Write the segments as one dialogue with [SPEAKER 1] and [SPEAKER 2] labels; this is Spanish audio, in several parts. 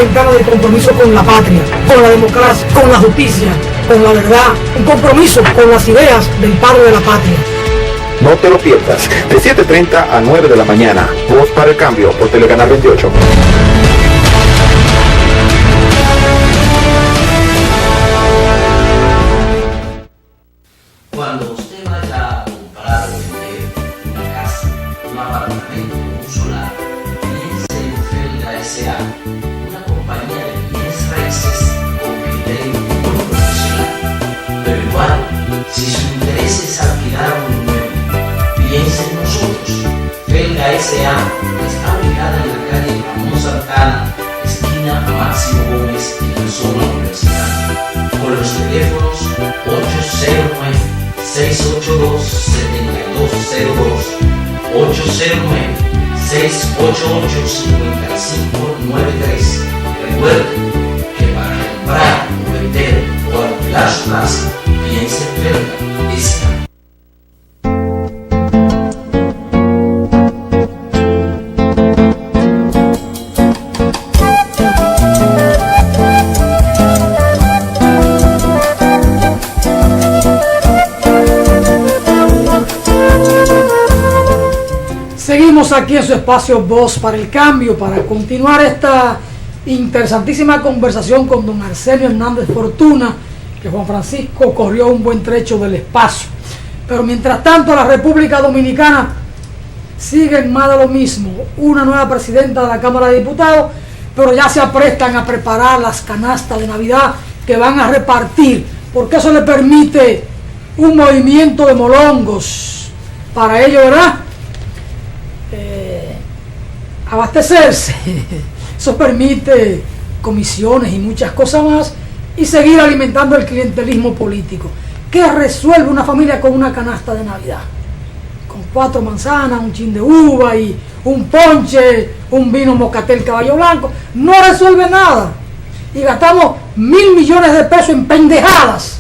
[SPEAKER 1] ventana de compromiso con la patria, con la democracia, con la justicia, con la verdad, un compromiso con las ideas del padre de la patria.
[SPEAKER 2] No te lo pierdas, de 7:30 a 9 de la mañana, Voz para el Cambio por Telecanal 28.
[SPEAKER 3] Cuando usted vaya a comprar o vender una casa, un apartamento, un solar, piense en Felga S.A., una compañía de bienes raíces con criterio profesional. Pero igual, si su interés es alquilar un inmueble, piense en nosotros. Felga S.A. está ubicada en la calle Ramón Santana, esquina Máximo Gómez, en la zona universitaria, con los teléfonos 809-682-7202, 809-688-5593. Recuerde que para comprar o vender o alquilar su casa, piense en Felga S.A.
[SPEAKER 1] Seguimos aquí en su espacio Voz para el Cambio para continuar esta interesantísima conversación con don Arsenio Hernández Fortuna, que Juan Francisco corrió un buen trecho del espacio. Pero mientras tanto la República Dominicana sigue en más de lo mismo. Una nueva presidenta de la Cámara de Diputados, pero ya se aprestan a preparar las canastas de Navidad que van a repartir, porque eso le permite un movimiento de molongos para ello, ¿verdad? Abastecerse. Eso permite comisiones y muchas cosas más y seguir alimentando el clientelismo político. ¿Qué resuelve una familia con una canasta de Navidad? Con 4 manzanas, un chin de uva y un ponche, un vino Mocatel Caballo Blanco. No resuelve nada. Y gastamos 1.000 millones de pesos en pendejadas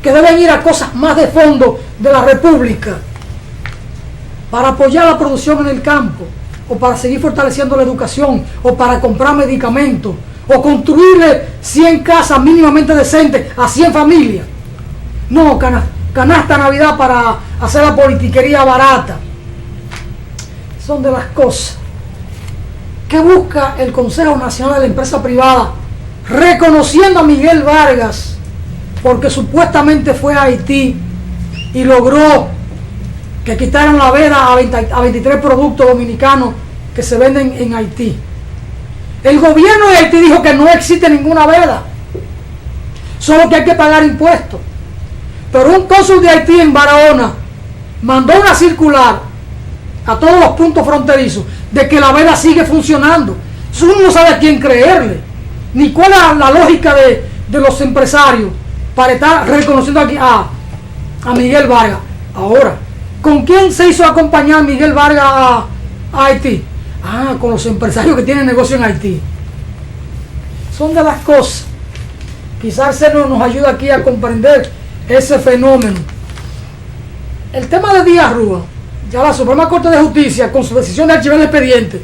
[SPEAKER 1] que deben ir a cosas más de fondo de la República, para apoyar la producción en el campo, o para seguir fortaleciendo la educación, o para comprar medicamentos, o construirle 100 casas mínimamente decentes a 100 familias. No, canasta Navidad para hacer la politiquería barata. Son de las cosas que busca el Consejo Nacional de la Empresa Privada, reconociendo a Miguel Vargas, porque supuestamente fue a Haití y logró que quitaron la veda a 23 productos dominicanos que se venden en Haití. El gobierno de Haití dijo que no existe ninguna veda, solo que hay que pagar impuestos. Pero un cónsul de Haití en Barahona mandó una circular a todos los puntos fronterizos de que la veda sigue funcionando. Eso uno no sabe a quién creerle, ni cuál es la lógica de los empresarios para estar reconociendo aquí a Miguel Vargas. Ahora, ¿con quién se hizo acompañar Miguel Vargas a Haití? Con los empresarios que tienen negocio en Haití. Son de las cosas. Quizás se nos ayuda aquí a comprender ese fenómeno. El tema de Díaz Rúa, ya la Suprema Corte de Justicia, con su decisión de archivar el expediente,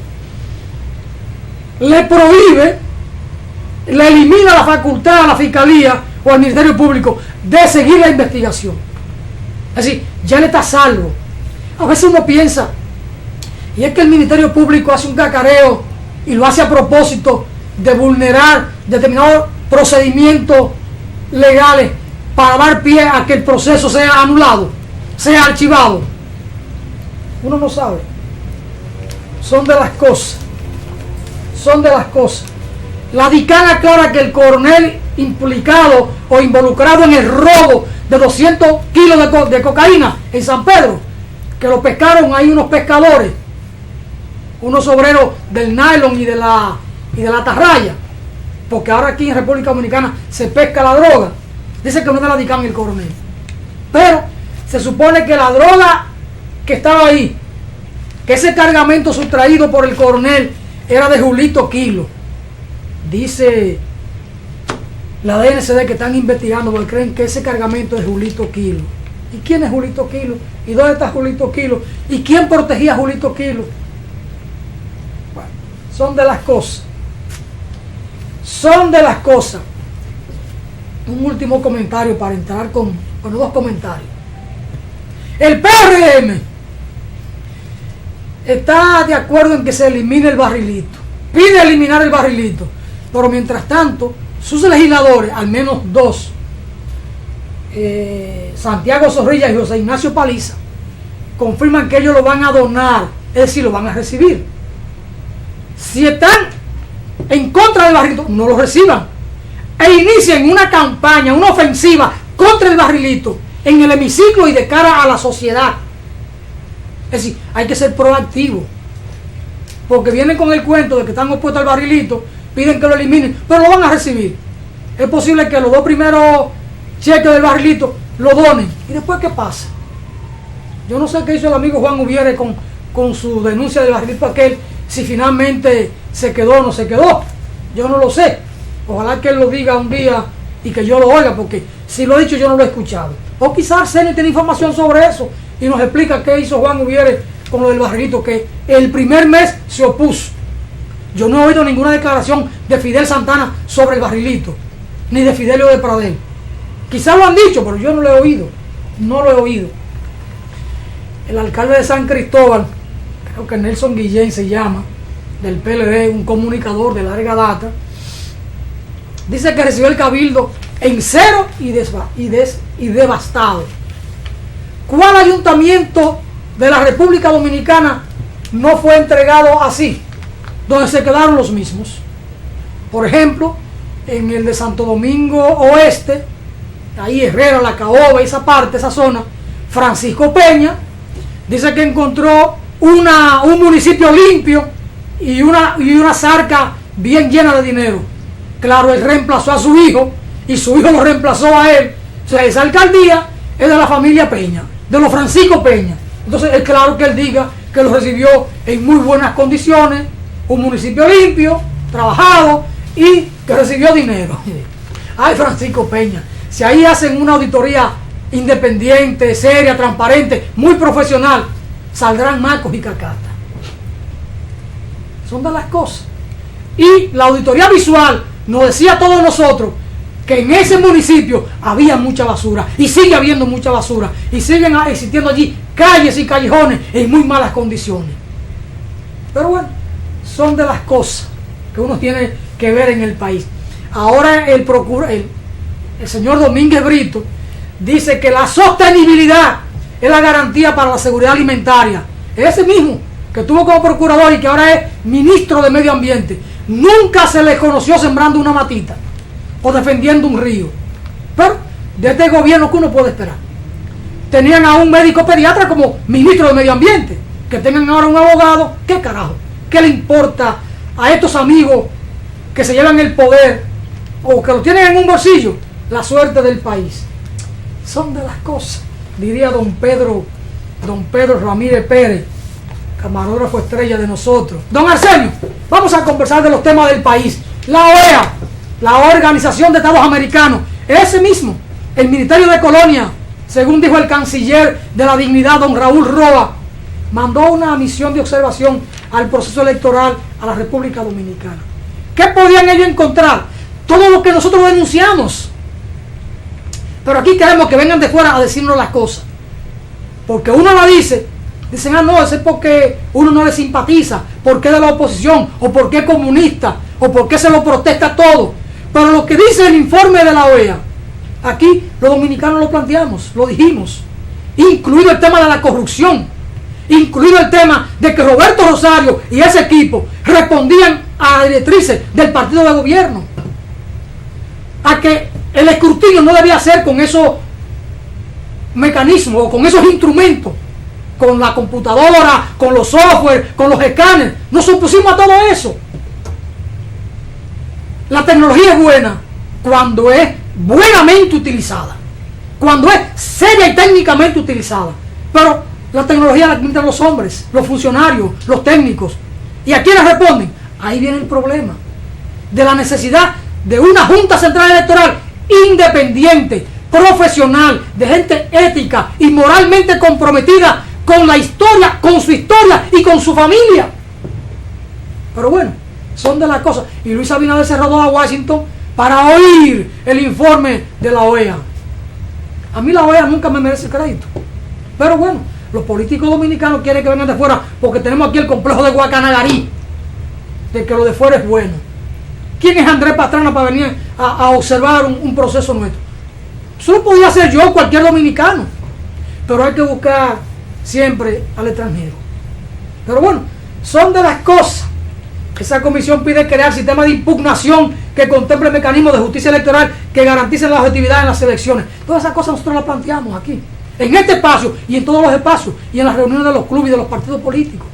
[SPEAKER 1] le prohíbe, le elimina la facultad a la Fiscalía o al Ministerio Público de seguir la investigación. Es decir, ya le está a salvo. A veces uno piensa, y es que el Ministerio Público hace un cacareo y lo hace a propósito de vulnerar determinados procedimientos legales para dar pie a que el proceso sea anulado, sea archivado. Uno no sabe. Son de las cosas. Son de las cosas. La DICAN aclara que el coronel implicado o involucrado en el robo de 200 kilos de cocaína en San Pedro, que lo pescaron ahí unos pescadores, unos obreros del nylon y de la atarraya, porque ahora aquí en República Dominicana se pesca la droga. Dice que no es de la DICAN el coronel, pero se supone que la droga que estaba ahí, que ese cargamento sustraído por el coronel era de Julito Kilo. Dice la DNCD que están investigando porque creen que ese cargamento es Julito Kilo. ¿Y quién es Julito Kilo? ¿Y dónde está Julito Kilo? ¿Y quién protegía a Julito Kilo? Bueno, son de las cosas. son de las cosas. Un último comentario para entrar con dos comentarios. El PRM está de acuerdo en que se elimine el barrilito, pide eliminar el barrilito, pero mientras tanto sus legisladores, al menos dos, Santiago Zorrilla y José Ignacio Paliza, confirman que ellos lo van a donar, es decir, lo van a recibir. Si están en contra del barrilito, no lo reciban e inicien una campaña, una ofensiva contra el barrilito en el hemiciclo y de cara a la sociedad. Es decir, hay que ser proactivo, porque vienen con el cuento de que están opuestos al barrilito, piden que lo eliminen, pero lo van a recibir. Es posible que los dos primeros cheques del barrilito lo donen. ¿Y después qué pasa? Yo no sé qué hizo el amigo Juan Ubiere con su denuncia del barrilito aquel, si finalmente se quedó o no se quedó. Yo no lo sé. Ojalá que él lo diga un día y que yo lo oiga, porque si lo ha dicho yo no lo he escuchado. O quizás Arsenio tiene información sobre eso y nos explica qué hizo Juan Ubiere con lo del barrilito, que el primer mes se opuso. Yo no he oído ninguna declaración de Fidel Santana sobre el barrilito, ni de Fidelio de Pradel. Quizás lo han dicho, pero yo no lo he oído. No lo he oído. El alcalde de San Cristóbal, creo que Nelson Guillén se llama, del PLD, un comunicador de larga data, dice que recibió el cabildo en cero y devastado. ¿Cuál ayuntamiento de la República Dominicana no fue entregado así, donde se quedaron los mismos? Por ejemplo, en el de Santo Domingo Oeste, ahí Herrera, La Caoba, esa parte, esa zona, Francisco Peña dice que encontró un municipio limpio y una zarca bien llena de dinero. Claro, él reemplazó a su hijo y su hijo lo reemplazó a él. O sea, esa alcaldía es de la familia Peña, de los Francisco Peña. Entonces es claro que él diga que lo recibió en muy buenas condiciones, un municipio limpio, trabajado y que recibió dinero. Ay, Francisco Peña, si ahí hacen una auditoría independiente, seria, transparente, muy profesional, saldrán macos y cacatas. Son de las cosas. Y la auditoría visual nos decía a todos nosotros que en ese municipio había mucha basura y sigue habiendo mucha basura y siguen existiendo allí calles y callejones en muy malas condiciones. Pero bueno, son de las cosas que uno tiene que ver en el país. Ahora el señor Domínguez Brito dice que la sostenibilidad es la garantía para la seguridad alimentaria. Ese mismo que tuvo como procurador y que ahora es ministro de Medio Ambiente, nunca se le conoció sembrando una matita o defendiendo un río. Pero de este gobierno, ¿qué uno puede esperar? Tenían a un médico pediatra como ministro de Medio Ambiente, que tengan ahora un abogado. ¿Qué carajo? ¿Qué le importa a estos amigos que se llevan el poder o que lo tienen en un bolsillo la suerte del país? Son de las cosas, diría don Pedro Ramírez Pérez, camarógrafo estrella de nosotros. Don Arsenio, vamos a conversar de los temas del país. La OEA, la Organización de Estados Americanos, ese mismo, el Ministerio de Colonia, según dijo el canciller de la dignidad, don Raúl Roa, mandó una misión de observación al proceso electoral a la República Dominicana. ¿Qué podían ellos encontrar? Todo lo que nosotros denunciamos. Pero aquí queremos que vengan de fuera a decirnos las cosas. Porque uno la dice, dicen, no, ese es porque uno no le simpatiza, porque es de la oposición, o porque es comunista, o porque se lo protesta todo. Pero lo que dice el informe de la OEA, aquí los dominicanos lo planteamos, lo dijimos, incluido el tema de la corrupción, incluido el tema de que Roberto Rosario y ese equipo respondían a directrices del partido de gobierno, a que el escrutinio no debía ser con esos mecanismos o con esos instrumentos, con la computadora, con los software, con los escáneres. Nos opusimos a todo eso. La tecnología es buena cuando es buenamente utilizada, cuando es seria y técnicamente utilizada, pero la tecnología la administran los hombres, los funcionarios, los técnicos. ¿Y a quiénes responden? Ahí viene el problema de la necesidad de una Junta Central Electoral independiente, profesional, de gente ética y moralmente comprometida con la historia, con su historia y con su familia. Pero bueno, Son de las cosas. Y Luis Abinader se rodó a Washington para oír el informe de la OEA. A mí la OEA nunca me merece crédito. Pero bueno, los políticos dominicanos quieren que vengan de fuera porque tenemos aquí el complejo de Guacanagarí, de que lo de fuera es bueno. ¿Quién es Andrés Pastrana para venir a observar un proceso nuestro? Eso lo podía hacer yo, cualquier dominicano. Pero hay que buscar siempre al extranjero. Pero bueno, son de las cosas. Esa comisión pide crear sistemas de impugnación que contemple mecanismos de justicia electoral que garanticen la objetividad en las elecciones. Todas esas cosas nosotros las planteamos aquí, en este espacio y en todos los espacios y en las reuniones de los clubes y de los partidos políticos.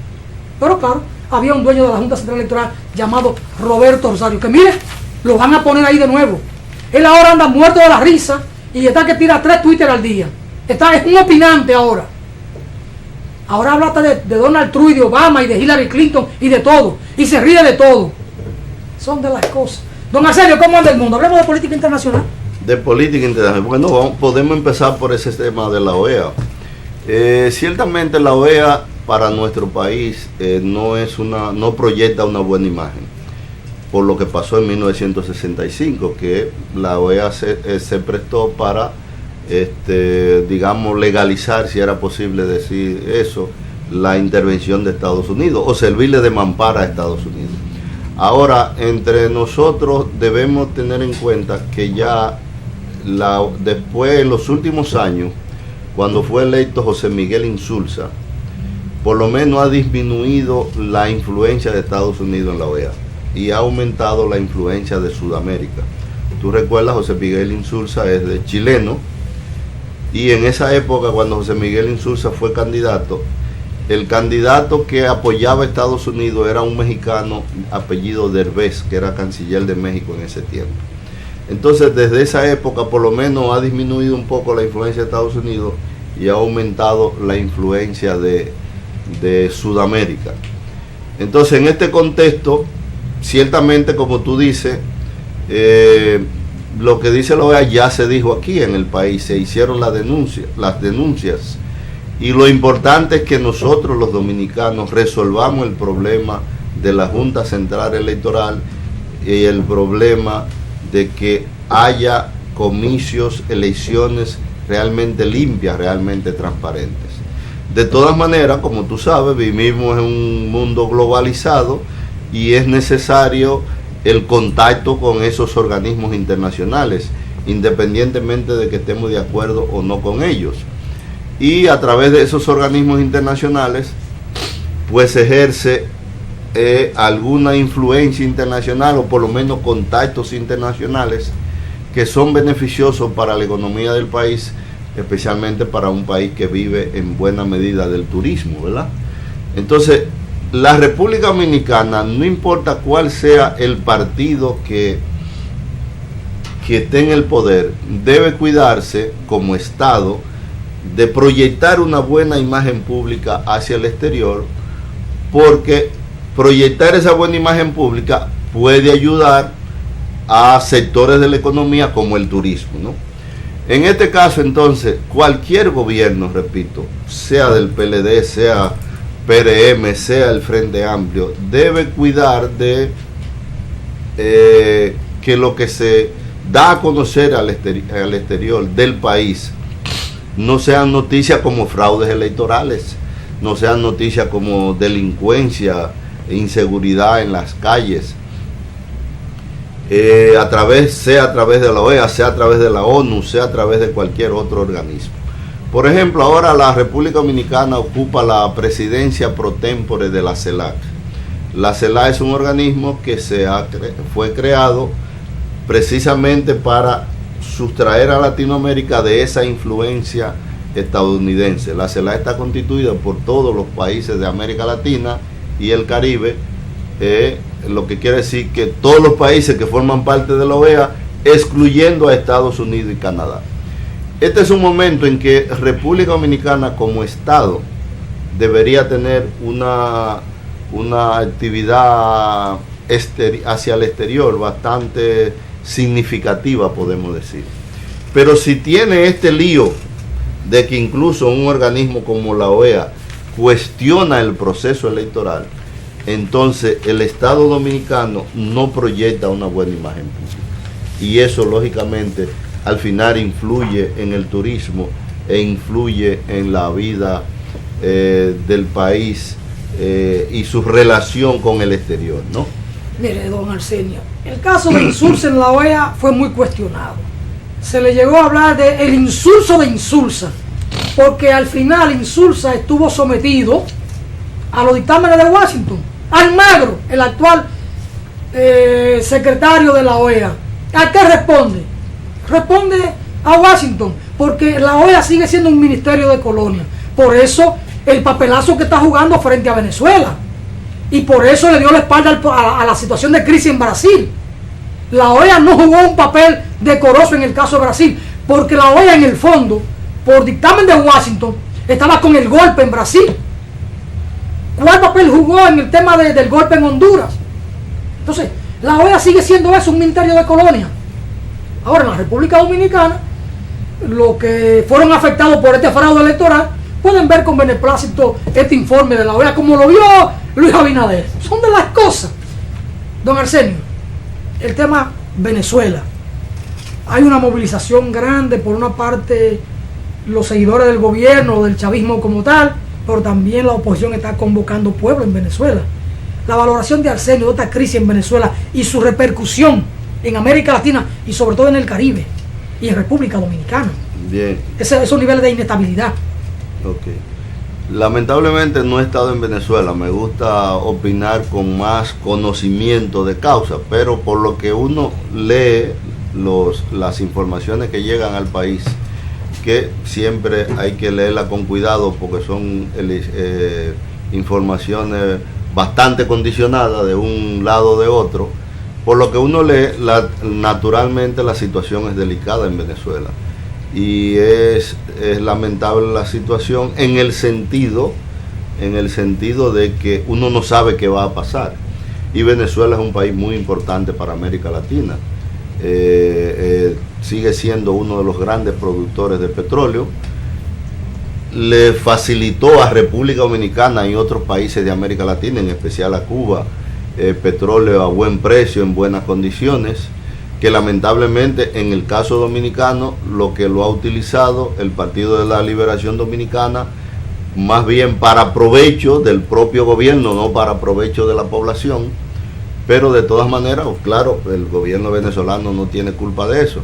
[SPEAKER 1] Pero claro, había un dueño de la Junta Central Electoral llamado Roberto Rosario, que mire, lo van a poner ahí de nuevo. Él ahora anda muerto de la risa y está que tira 3 Twitter al día. Es un opinante ahora. Ahora habla hasta de Donald Trump y de Obama y de Hillary Clinton y de todo. Y se ríe de todo. Son de las cosas. Don Arsenio, ¿cómo anda el mundo? Hablemos de política internacional.
[SPEAKER 4] De política internacional. Bueno, podemos empezar por ese tema de la OEA. Ciertamente la OEA para nuestro país no proyecta una buena imagen. Por lo que pasó en 1965, que la OEA se prestó para digamos, legalizar, si era posible decir eso, la intervención de Estados Unidos o servirle de mampara a Estados Unidos. Ahora, entre nosotros debemos tener en cuenta que ya después, en los últimos años, cuando fue electo José Miguel Insulza, por lo menos ha disminuido la influencia de Estados Unidos en la OEA y ha aumentado la influencia de Sudamérica. Tú recuerdas, José Miguel Insulza es de chileno, y en esa época, cuando José Miguel Insulza fue candidato, el candidato que apoyaba a Estados Unidos era un mexicano apellido Derbez, que era canciller de México en ese tiempo. Entonces, desde esa época, por lo menos ha disminuido un poco la influencia de Estados Unidos y ha aumentado la influencia de Sudamérica. Entonces, en este contexto, ciertamente, como tú dices, lo que dice la OEA ya se dijo aquí en el país, se hicieron las denuncias, y lo importante es que nosotros los dominicanos resolvamos el problema de la Junta Central Electoral y el problema de que haya comicios, elecciones realmente limpias, realmente transparentes. De todas maneras, como tú sabes, vivimos en un mundo globalizado y es necesario el contacto con esos organismos internacionales, independientemente de que estemos de acuerdo o no con ellos. Y a través de esos organismos internacionales, pues ejerce alguna influencia internacional o por lo menos contactos internacionales que son beneficiosos para la economía del país, especialmente para un país que vive en buena medida del turismo, ¿verdad? Entonces, la República Dominicana, no importa cuál sea el partido que esté en el poder, debe cuidarse como Estado de proyectar una buena imagen pública hacia el exterior, porque proyectar esa buena imagen pública puede ayudar a sectores de la economía como el turismo, ¿no? En este caso, entonces, cualquier gobierno, repito, sea del PLD, sea PRM, sea el Frente Amplio, debe cuidar de que lo que se da a conocer al exterior del país no sean noticias como fraudes electorales, no sean noticias como delincuencia e inseguridad en las calles, sea a través de la OEA, sea a través de la ONU, sea a través de cualquier otro organismo. Por ejemplo, ahora la República Dominicana ocupa la presidencia pro tempore de la CELAC. La CELAC es un organismo que fue creado precisamente para sustraer a Latinoamérica de esa influencia estadounidense. La CELAC está constituida por todos los países de América Latina y el Caribe, lo que quiere decir que todos los países que forman parte de la OEA, excluyendo a Estados Unidos y Canadá. Este es un momento en que República Dominicana como Estado debería tener una actividad hacia el exterior bastante significativa, podemos decir. Pero si tiene este lío de que incluso un organismo como la OEA cuestiona el proceso electoral, entonces el Estado dominicano no proyecta una buena imagen pública. Y eso lógicamente al final influye en el turismo e influye en la vida del país y su relación con el exterior, ¿no?
[SPEAKER 1] Mire, don Arsenio, el caso de Insulsa en la OEA fue muy cuestionado. Se le llegó a hablar de el insulso de Insulsa, porque al final Insulsa estuvo sometido a los dictámenes de Washington. Almagro, el actual secretario de la OEA, ¿a qué responde? Responde a Washington, porque la OEA sigue siendo un ministerio de colonia. Por eso el papelazo que está jugando frente a Venezuela, y por eso le dio la espalda a la situación de crisis en Brasil. La OEA no jugó un papel decoroso en el caso de Brasil, porque la OEA en el fondo, por dictamen de Washington, estaba con el golpe en Brasil. ¿Cuál papel jugó en el tema del golpe en Honduras? Entonces, la OEA sigue siendo eso, un ministerio de colonia. Ahora, en la República Dominicana, los que fueron afectados por este fraude electoral pueden ver con beneplácito este informe de la OEA, como lo vio Luis Abinader. Son de las cosas. Don Arsenio, el tema Venezuela. Hay una movilización grande, por una parte los seguidores del gobierno, del chavismo como tal, pero también la oposición está convocando pueblo en Venezuela. La valoración de Arsenio de esta crisis en Venezuela y su repercusión en América Latina y sobre todo en el Caribe y en República Dominicana.
[SPEAKER 4] Bien.
[SPEAKER 1] Esos niveles de inestabilidad.
[SPEAKER 4] Ok. Lamentablemente no he estado en Venezuela, me gusta opinar con más conocimiento de causa, pero por lo que uno lee las informaciones que llegan al país, que siempre hay que leerla con cuidado porque son informaciones bastante condicionadas de un lado o de otro. Por lo que uno lee, naturalmente la situación es delicada en Venezuela y es lamentable la situación en el sentido de que uno no sabe qué va a pasar. Y Venezuela es un país muy importante para América Latina. Sigue siendo uno de los grandes productores de petróleo. Le facilitó a República Dominicana y otros países de América Latina, en especial a Cuba, petróleo a buen precio, en buenas condiciones, que lamentablemente en el caso dominicano lo que lo ha utilizado el Partido de la Liberación Dominicana más bien para provecho del propio gobierno, no para provecho de la población, pero de todas maneras, claro, el gobierno venezolano no tiene culpa de eso.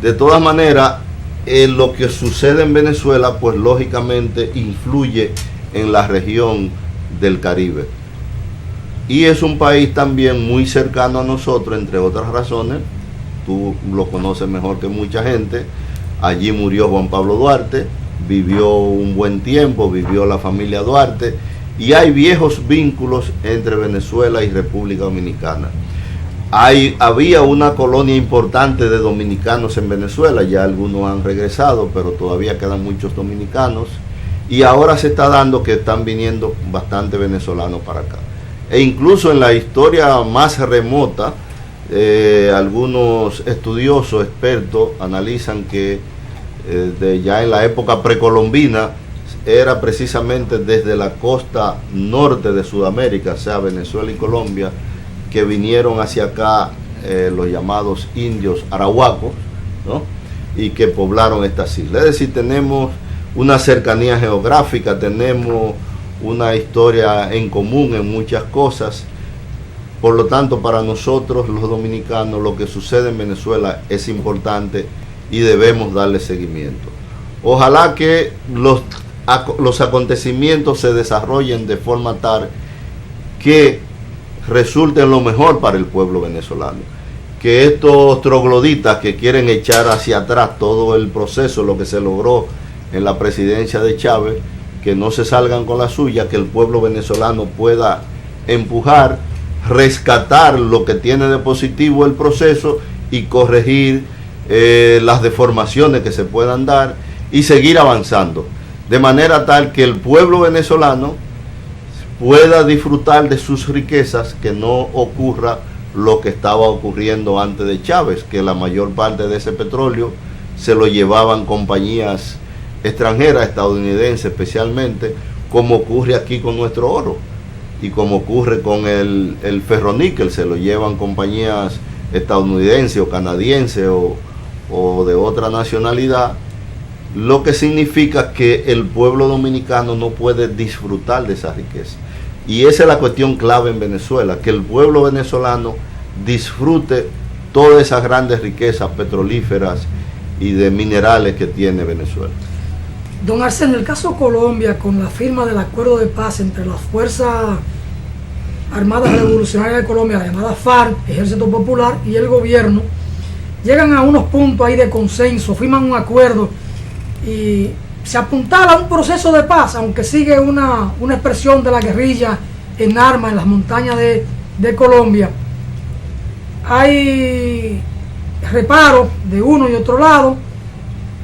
[SPEAKER 4] De todas maneras, lo que sucede en Venezuela pues lógicamente influye en la región del Caribe. Y es un país también muy cercano a nosotros, entre otras razones. Tú lo conoces mejor que mucha gente. Allí murió Juan Pablo Duarte, vivió un buen tiempo, vivió la familia Duarte, y hay viejos vínculos entre Venezuela y República Dominicana. Había una colonia importante de dominicanos en Venezuela, ya algunos han regresado, pero todavía quedan muchos dominicanos, y ahora se está dando que están viniendo bastante venezolanos para acá. E incluso en la historia más remota, algunos estudiosos, expertos, analizan que ya en la época precolombina era precisamente desde la costa norte de Sudamérica, o sea, Venezuela y Colombia, que vinieron hacia acá los llamados indios arahuacos, ¿no? Y que poblaron estas islas. Es decir, tenemos una cercanía geográfica, tenemos una historia en común en muchas cosas. Por lo tanto, para nosotros los dominicanos, lo que sucede en Venezuela es importante y debemos darle seguimiento. Ojalá que los acontecimientos se desarrollen de forma tal que resulten lo mejor para el pueblo venezolano. Que estos trogloditas que quieren echar hacia atrás todo el proceso, lo que se logró en la presidencia de Chávez, que no se salgan con la suya, que el pueblo venezolano pueda empujar, rescatar lo que tiene de positivo el proceso y corregir las deformaciones que se puedan dar y seguir avanzando, de manera tal que el pueblo venezolano pueda disfrutar de sus riquezas, que no ocurra lo que estaba ocurriendo antes de Chávez, que la mayor parte de ese petróleo se lo llevaban compañías extranjeras, estadounidenses especialmente, como ocurre aquí con nuestro oro. y como ocurre con el ferroníquel, se lo llevan compañías estadounidenses o canadienses o de otra nacionalidad, lo que significa que el pueblo dominicano no puede disfrutar de esa riqueza. Y esa es la cuestión clave en Venezuela, que el pueblo venezolano disfrute todas esas grandes riquezas petrolíferas y de minerales que tiene Venezuela.
[SPEAKER 1] Don Arsenio, en el caso de Colombia, con la firma del acuerdo de paz entre las Fuerzas Armadas Revolucionarias de Colombia, la llamada FARC, Ejército Popular, y el gobierno, llegan a unos puntos ahí de consenso, firman un acuerdo y se apuntala a un proceso de paz, aunque sigue una expresión de la guerrilla en armas en las montañas de Colombia. Hay reparos de uno y otro lado,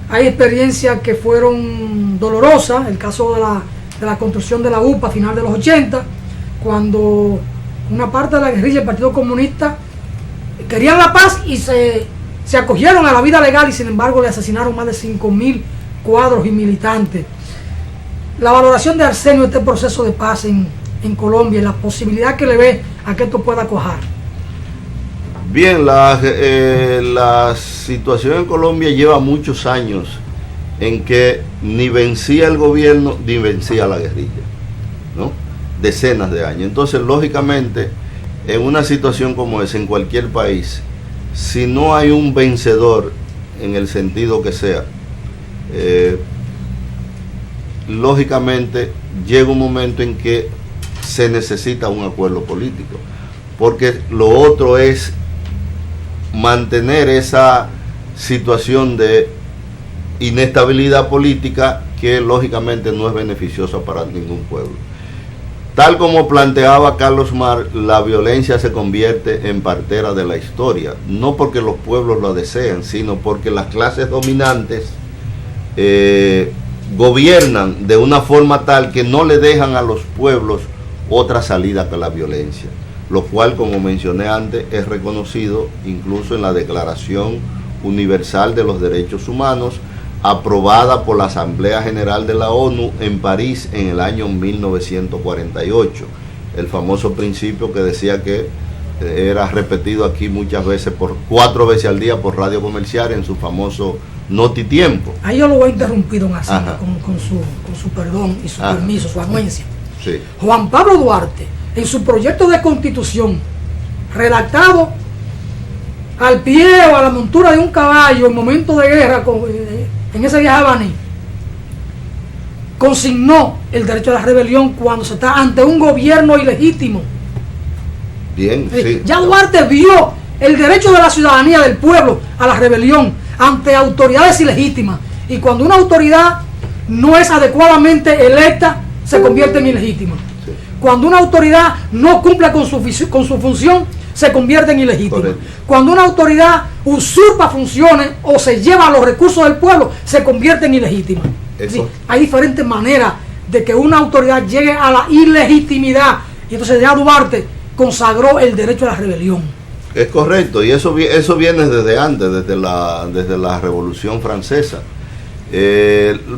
[SPEAKER 1] hay experiencias que fueron dolorosas, el caso de la construcción de la UPA a final de los 80, cuando una parte de la guerrilla del Partido Comunista querían la paz y se acogieron a la vida legal y sin embargo le asesinaron más de 5.000 cuadros y militantes. La valoración de Arsenio de este proceso de paz en Colombia y la posibilidad que le ve a que esto pueda cuajar.
[SPEAKER 4] Bien, la situación en Colombia lleva muchos años en que ni vencía el gobierno ni vencía la guerrilla, ¿no? Decenas de años. Entonces, lógicamente, en una situación como esa, en cualquier país, si no hay un vencedor en el sentido que sea, lógicamente llega un momento en que se necesita un acuerdo político, porque lo otro es mantener esa situación de inestabilidad política que lógicamente no es beneficiosa para ningún pueblo. Tal como planteaba Carlos Marx, la violencia se convierte en partera de la historia, no porque los pueblos lo desean, sino porque las clases dominantes gobiernan de una forma tal que no le dejan a los pueblos otra salida que la violencia, lo cual, como mencioné antes, es reconocido incluso en la Declaración Universal de los Derechos Humanos, aprobada por la Asamblea General de la ONU en París en el año 1948. El famoso principio que decía que era repetido aquí muchas veces, 4 veces al día por Radio Comercial en su famoso Notitiempo.
[SPEAKER 1] Ahí yo lo voy a interrumpir, don Arsenio, con su perdón y su permiso, su anuencia.
[SPEAKER 4] Sí.
[SPEAKER 1] Juan Pablo Duarte, en su proyecto de constitución, redactado al pie o a la montura de un caballo en momento de guerra, en ese viaje a Baní, consignó el derecho a la rebelión cuando se está ante un gobierno ilegítimo.
[SPEAKER 4] Bien, sí.
[SPEAKER 1] Ya Duarte vio el derecho de la ciudadanía del pueblo a la rebelión ante autoridades ilegítimas, y cuando una autoridad no es adecuadamente electa se convierte en ilegítima.
[SPEAKER 4] Sí.
[SPEAKER 1] Cuando una autoridad no cumple con su función se convierte en ilegítima. Correcto. Cuando una autoridad usurpa funciones o se lleva los recursos del pueblo se convierte en ilegítima. Sí, hay diferentes maneras de que una autoridad llegue a la ilegitimidad, y entonces ya Duarte consagró el derecho a la rebelión.
[SPEAKER 4] Es correcto, y eso viene desde antes, desde la Revolución Francesa.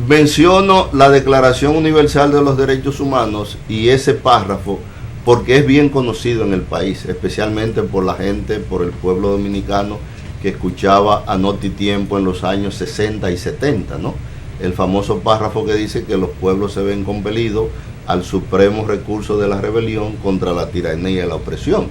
[SPEAKER 4] Menciono la Declaración Universal de los Derechos Humanos y ese párrafo porque es bien conocido en el país, especialmente por la gente, por el pueblo dominicano que escuchaba a Notitiempo en los años 60 y 70, ¿no? El famoso párrafo que dice que los pueblos se ven compelidos al supremo recurso de la rebelión contra la tiranía y la opresión.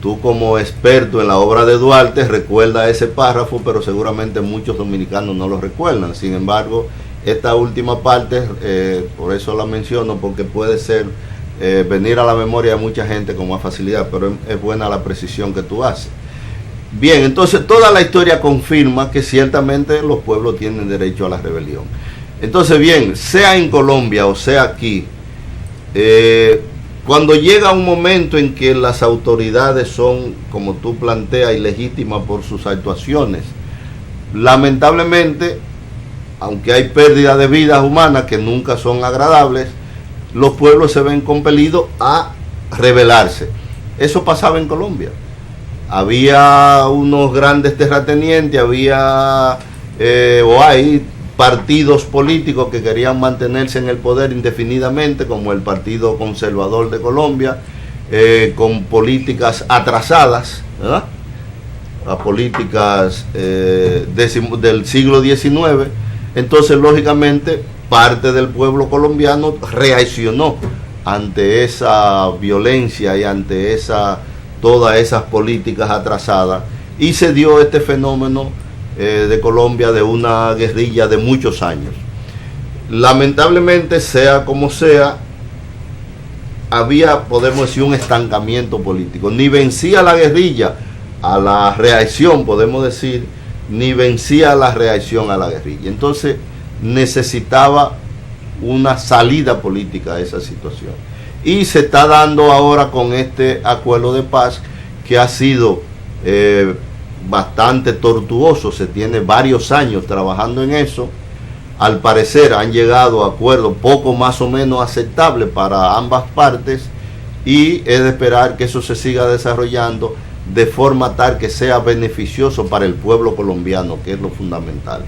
[SPEAKER 4] Tú, como experto en la obra de Duarte, recuerdas ese párrafo, pero seguramente muchos dominicanos no lo recuerdan. Sin embargo, esta última parte, por eso la menciono, porque puede ser venir a la memoria de mucha gente con más facilidad, pero es buena la precisión que tú haces. Bien, entonces toda la historia confirma que ciertamente los pueblos tienen derecho a la rebelión. Entonces, bien, sea en Colombia o sea aquí, cuando llega un momento en que las autoridades son, como tú planteas, ilegítimas por sus actuaciones, lamentablemente, aunque hay pérdida de vidas humanas que nunca son agradables, los pueblos se ven compelidos a rebelarse. Eso pasaba en Colombia. Había unos grandes terratenientes, había o hay partidos políticos que querían mantenerse en el poder indefinidamente, como el Partido Conservador de Colombia, con políticas atrasadas, ¿verdad?, a políticas del siglo XIX. Entonces, lógicamente, parte del pueblo colombiano reaccionó ante esa violencia y ante todas esas políticas atrasadas, y se dio este fenómeno de Colombia de una guerrilla de muchos años. Lamentablemente, sea como sea, había, podemos decir, un estancamiento político. Ni vencía la guerrilla a la reacción, podemos decir, ni vencía la reacción a la guerrilla. Entonces necesitaba una salida política a esa situación. Y se está dando ahora con este acuerdo de paz, que ha sido bastante tortuoso. Se tiene varios años trabajando en eso. Al parecer han llegado a acuerdos poco más o menos aceptables para ambas partes, y es de esperar que eso se siga desarrollando de forma tal que sea beneficioso para el pueblo colombiano, que es lo fundamental.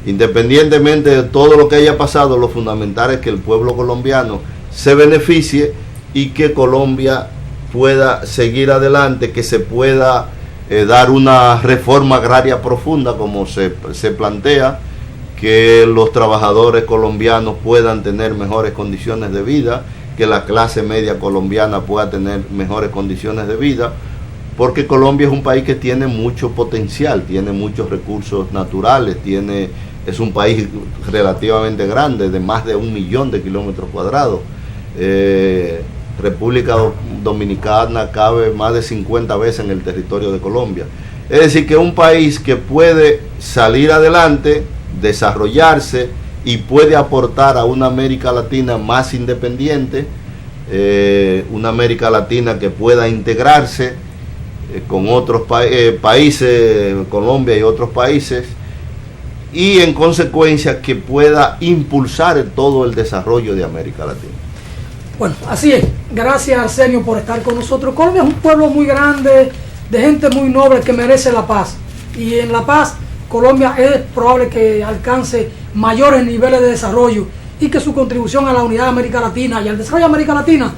[SPEAKER 4] Independientemente de todo lo que haya pasado, lo fundamental es que el pueblo colombiano se beneficie y que Colombia pueda seguir adelante, que se pueda dar una reforma agraria profunda como se plantea, que los trabajadores colombianos puedan tener mejores condiciones de vida, que la clase media colombiana pueda tener mejores condiciones de vida, porque Colombia es un país que tiene mucho potencial, tiene muchos recursos naturales, es un país relativamente grande, de más de 1 millón de kilómetros cuadrados. República Dominicana cabe más de 50 veces en el territorio de Colombia. Es decir, que es un país que puede salir adelante, desarrollarse, y puede aportar a una América Latina más independiente, una América Latina que pueda integrarse con otros países, Colombia y otros países, y en consecuencia que pueda impulsar todo el desarrollo de América Latina.
[SPEAKER 1] Bueno, así es. Gracias, Arsenio, por estar con nosotros. Colombia es un pueblo muy grande, de gente muy noble, que merece la paz. Y en la paz, Colombia es probable que alcance mayores niveles de desarrollo, y que su contribución a la unidad de América Latina y al desarrollo de América Latina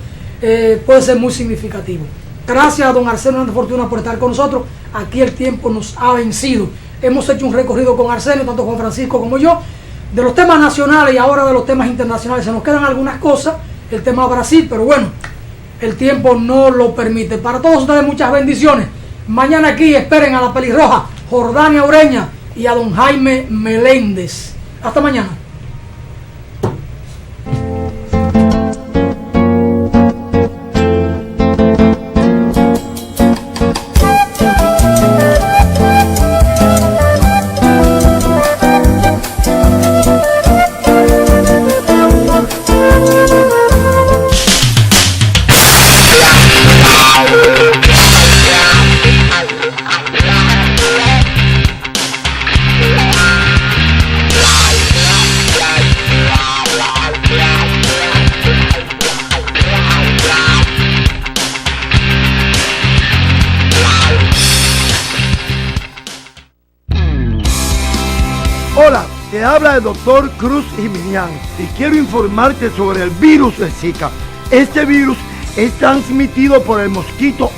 [SPEAKER 1] puede ser muy significativo. Gracias a don Arsenio Fortuna por estar con nosotros. Aquí el tiempo nos ha vencido. Hemos hecho un recorrido con Arsenio, tanto Juan Francisco como yo, de los temas nacionales y ahora de los temas internacionales. Se nos quedan algunas cosas, el tema Brasil, pero bueno, el tiempo no lo permite. Para todos ustedes, muchas bendiciones. Mañana aquí esperen a la pelirroja Jordania Ureña y a don Jaime Meléndez. Hasta mañana.
[SPEAKER 5] Hola, te habla el doctor Cruz Jiminián y quiero informarte sobre el virus de Zika. Este virus es transmitido por el mosquito